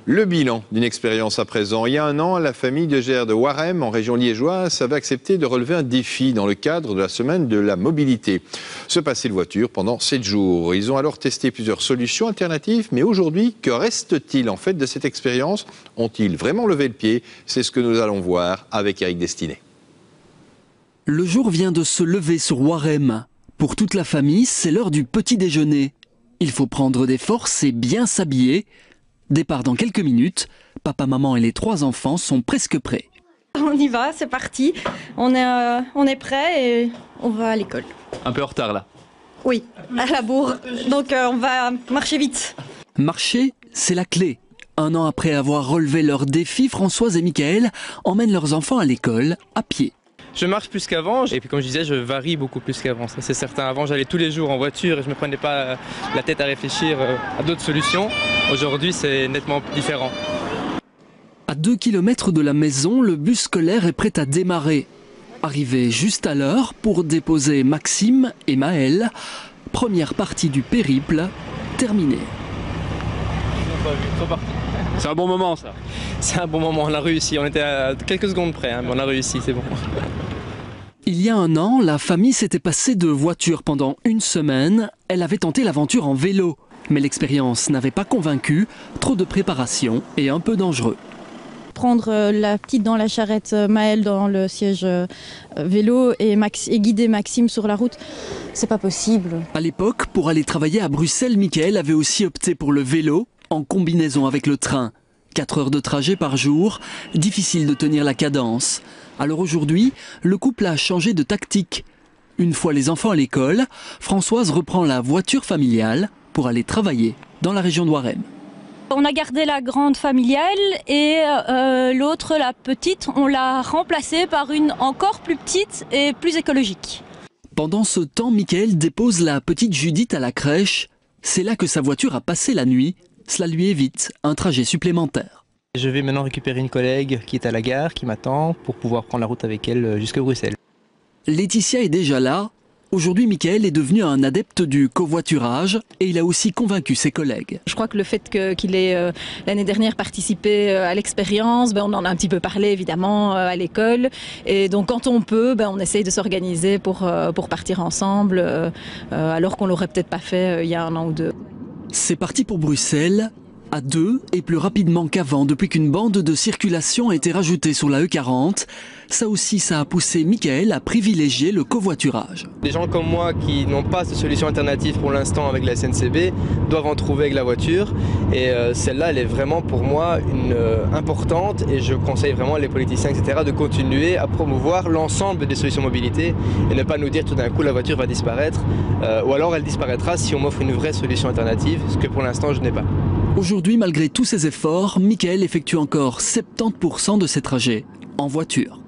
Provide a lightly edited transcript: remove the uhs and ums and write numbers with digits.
Le bilan d'une expérience à présent. Il y a un an, la famille de Gers de Warem, en région liégeoise, avait accepté de relever un défi dans le cadre de la semaine de la mobilité. Se passer de voiture pendant 7 jours. Ils ont alors testé plusieurs solutions alternatives, mais aujourd'hui, que reste-t-il en fait de cette expérience? Ont-ils vraiment levé le pied? C'est ce que nous allons voir avec Eric Destiné. Le jour vient de se lever sur Warem. Pour toute la famille, c'est l'heure du petit déjeuner. Il faut prendre des forces et bien s'habiller. Départ dans quelques minutes. Papa, maman et les 3 enfants sont presque prêts. On y va, c'est parti. On est prêts et on va à l'école. Un peu en retard là. Oui, à la bourre. Donc on va marcher vite. Marcher, c'est la clé. Un an après avoir relevé leur défi, Françoise et Michael emmènent leurs enfants à l'école à pied. Je marche plus qu'avant et puis comme je disais, je varie beaucoup plus qu'avant, ça c'est certain. Avant j'allais tous les jours en voiture et je me prenais pas la tête à réfléchir à d'autres solutions. Aujourd'hui c'est nettement différent. À 2 km de la maison, le bus scolaire est prêt à démarrer. Arrivé juste à l'heure pour déposer Maxime et Maël, première partie du périple terminée. Ils sont partis. C'est un bon moment ça. C'est un bon moment, on a réussi, on était à quelques secondes près, mais on a réussi, c'est bon. Il y a un an, la famille s'était passée de voiture pendant une semaine. Elle avait tenté l'aventure en vélo. Mais l'expérience n'avait pas convaincu, trop de préparation et un peu dangereux. Prendre la petite dans la charrette, Maëlle dans le siège vélo et guider Maxime sur la route, c'est pas possible. À l'époque, pour aller travailler à Bruxelles, Michael avait aussi opté pour le vélo en combinaison avec le train. 4 heures de trajet par jour, difficile de tenir la cadence. Alors aujourd'hui, le couple a changé de tactique. Une fois les enfants à l'école, Françoise reprend la voiture familiale pour aller travailler dans la région de Warem. On a gardé la grande familiale et l'autre, la petite, on l'a remplacée par une encore plus petite et plus écologique. Pendant ce temps, Michael dépose la petite Judith à la crèche. C'est là que sa voiture a passé la nuit. Cela lui évite un trajet supplémentaire. Je vais maintenant récupérer une collègue qui est à la gare, qui m'attend pour pouvoir prendre la route avec elle jusqu'à Bruxelles. Laetitia est déjà là. Aujourd'hui, Michael est devenu un adepte du covoiturage et il a aussi convaincu ses collègues. Je crois que le fait qu'il ait l'année dernière participé à l'expérience, on en a un petit peu parlé évidemment à l'école. Et donc quand on peut, on essaye de s'organiser pour partir ensemble, alors qu'on l'aurait peut-être pas fait il y a 1 an ou 2. C'est parti pour Bruxelles, à 2 et plus rapidement qu'avant depuis qu'une bande de circulation a été rajoutée sur la E40. Ça aussi, ça a poussé Michael à privilégier le covoiturage. Des gens comme moi qui n'ont pas de solution alternative pour l'instant avec la SNCB doivent en trouver avec la voiture. Et celle-là, elle est vraiment pour moi importante et je conseille vraiment les politiciens, etc. de continuer à promouvoir l'ensemble des solutions mobilité et ne pas nous dire tout d'un coup la voiture va disparaître ou alors elle disparaîtra si on m'offre une vraie solution alternative, ce que pour l'instant je n'ai pas. Aujourd'hui, malgré tous ces efforts, Michael effectue encore 70% de ses trajets en voiture.